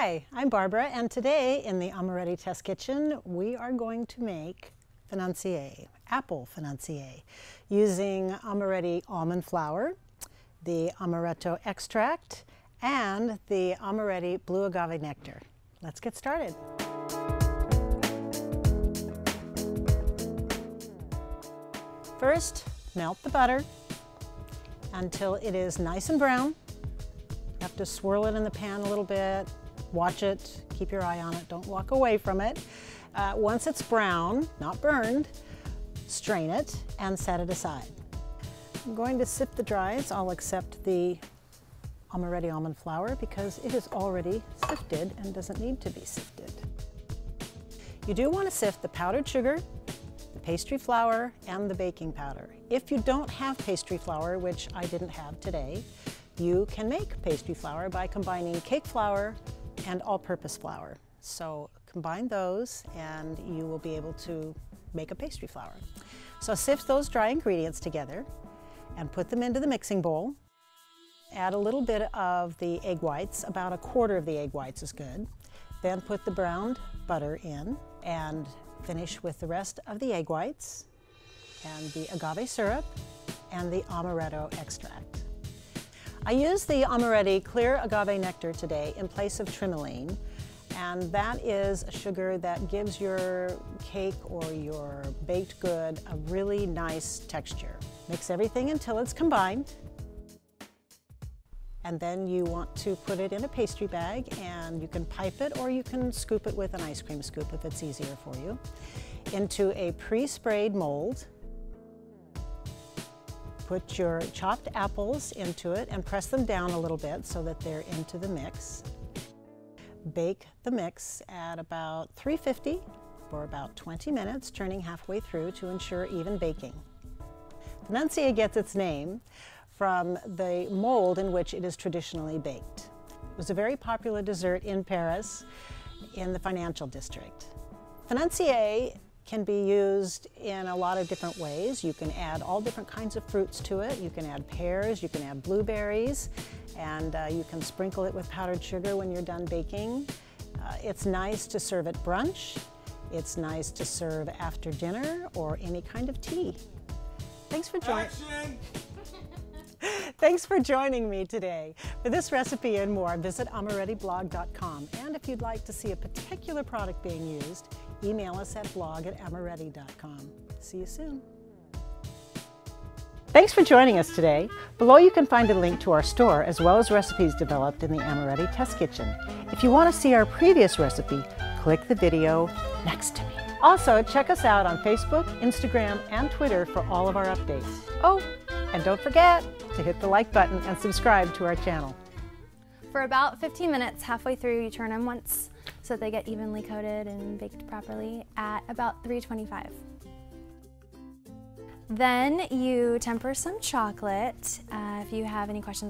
Hi, I'm Barbara, and today in the Amaretti Test Kitchen we are going to make Financier, apple Financier, using Amaretti almond flour, the amaretto extract, and the Amaretti blue agave nectar. Let's get started. First, melt the butter until it is nice and brown. You have to swirl it in the pan a little bit, watch it, keep your eye on it, don't walk away from it. Once it's brown, not burned, strain it and set it aside. I'm going to sift the dries, all except the Amaretti almond flour because it is already sifted and doesn't need to be sifted. You do want to sift the powdered sugar, the pastry flour, and the baking powder. If you don't have pastry flour, which I didn't have today, you can make pastry flour by combining cake flour and all-purpose flour. So combine those and you will be able to make a pastry flour. So sift those dry ingredients together and put them into the mixing bowl. Add a little bit of the egg whites, about a quarter of the egg whites is good. Then put the browned butter in and finish with the rest of the egg whites and the agave syrup and the amaretto extract. I used the Amaretti clear agave nectar today in place of trimoline, and that is a sugar that gives your cake or your baked good a really nice texture. Mix everything until it's combined, and then you want to put it in a pastry bag, and you can pipe it or you can scoop it with an ice cream scoop if it's easier for you, into a pre-sprayed mold. Put your chopped apples into it and press them down a little bit so that they're into the mix. Bake the mix at about 350 for about 20 minutes, turning halfway through to ensure even baking. Financier gets its name from the mold in which it is traditionally baked. It was a very popular dessert in Paris in the financial district. Financier can be used in a lot of different ways. You can add all different kinds of fruits to it. You can add pears, you can add blueberries, and you can sprinkle it with powdered sugar when you're done baking. It's nice to serve at brunch. It's nice to serve after dinner or any kind of tea. Thanks for Thanks for joining me today. For this recipe and more, visit amarettiblog.com. And if you'd like to see a particular product being used, email us at blog@amaretti.com. See you soon. Thanks for joining us today. Below you can find a link to our store as well as recipes developed in the Amaretti Test Kitchen. If you want to see our previous recipe, click the video next to me. Also, check us out on Facebook, Instagram, and Twitter for all of our updates. Oh, and don't forget to hit the like button and subscribe to our channel. For about 15 minutes, halfway through, you turn them once so that they get evenly coated and baked properly at about 325. Then you temper some chocolate. If you have any questions